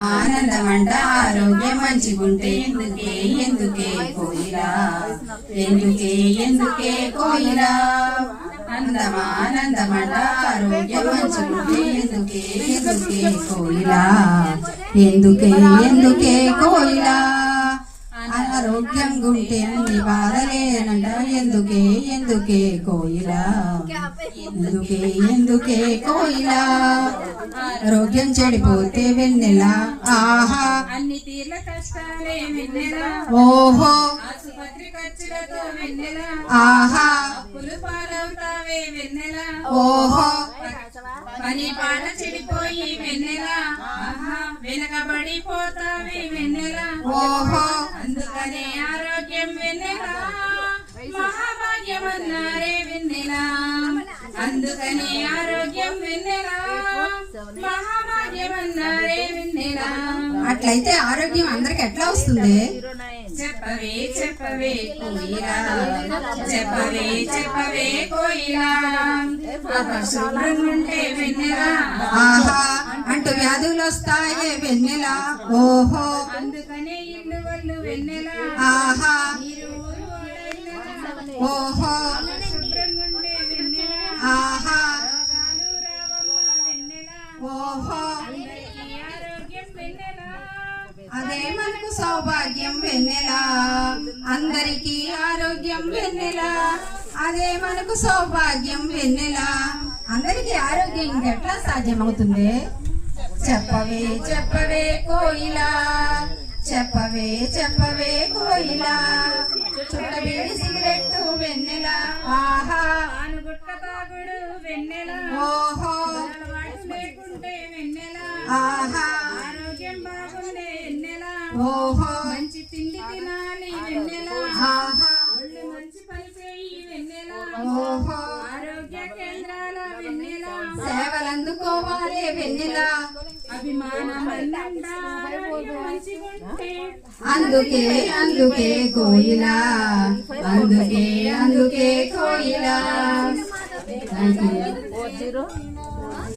ఆనందమంట ఆరోగ్యం మంచిగుంటే ఎందుకే ఎందుకే కోయిలా ఎందుకే ఎందుకే కోయిలా ఆనందమంట ఆరోగ్యం మంచిగుంటే ఎందుకే ఎందుకే కోయిలా ఎందుకే ఎందుకే కోయిలా ఆరోగ్యం గుంటే అన్ని బాధలేనంట ఎందుకే ఎందుకే కోయిలా ఎందుకే ఎందుకే కోయిలా ఆరోగ్యం చెడిపోతే వెన్నెల ఆహా అన్ని తీర్ల కష్టాలే వెన్నెల ఓహో ఆసుపత్రి ఖర్చులతో వెన్నెల ఆహా అప్పులు పాలవుతావే వెన్నెల ఓహో పని పాట చెడిపోయి వెన్నెల ఆహా వెనకబడిపోతావే వెన్నెల ఓహో అందుకనే ఆరోగ్యం వెన్నెల మహాభాగ్యం అన్నారే వెన్నెల అందుకనే ఆరోగ్యం వెన్నెల మహాభాగ్యం అన్నారే వెన్నెల. అట్లయితే ఆరోగ్యం అందరికి ఎట్లా వస్తుంది? చెప్పవే చెప్పవే కోయిలా చెప్పవే చెప్పవే కోయిలా శుభ్రంగుంటే వెన్నెల ఆహా అంటూ వ్యాధులు వస్తాయే వెన్నెల ఓహో అందుకనే ఇల్లు వాళ్ళు వెన్నెల ఆహా మీరు ఓహో శుభ్రంగుంటే వెన్నెల ఆహా రోగాలు రావమ్మ వెన్నెల ఓహో అందరికీ ఆరోగ్యం వెన్నెల అదే మనకు సౌభాగ్యం వెన్నెల అందరికీ ఆరోగ్యం వెన్నెల అదే మనకు సౌభాగ్యం వెన్నెల అందరికీ ఆరోగ్యం ఇంకెట్లా సాధ్యమవుతుంది? చెప్పవే చెప్పవే కోయిలా చెప్పవే చెప్పవే కోయిలా చుట్టబీడి సిగరెట్టు వెన్నెల ఆహా ఆనుగుట్ట తాగుడు వెన్నెల ఓహో అలవాటు లేకుంటే వెన్నెల ఆహా ఆరోగ్యం బాగుండే వెన్నెల ఓహో మంచి తిండి తినాలి వెన్నెల ఆహా ఒళ్ళు మంచి పని చేయి వెన్నెల ఓహో ఆరోగ్య కేంద్రాల వెన్నెల సేవలందుకోవాలి వెన్నెల అభిమానం అన్నండా ఆరోగ్యం మంచిగుంటే అందుకే అందుకే కోయిలా అందుకే అందుకే కోయిలా థ్యాంక్ యూ.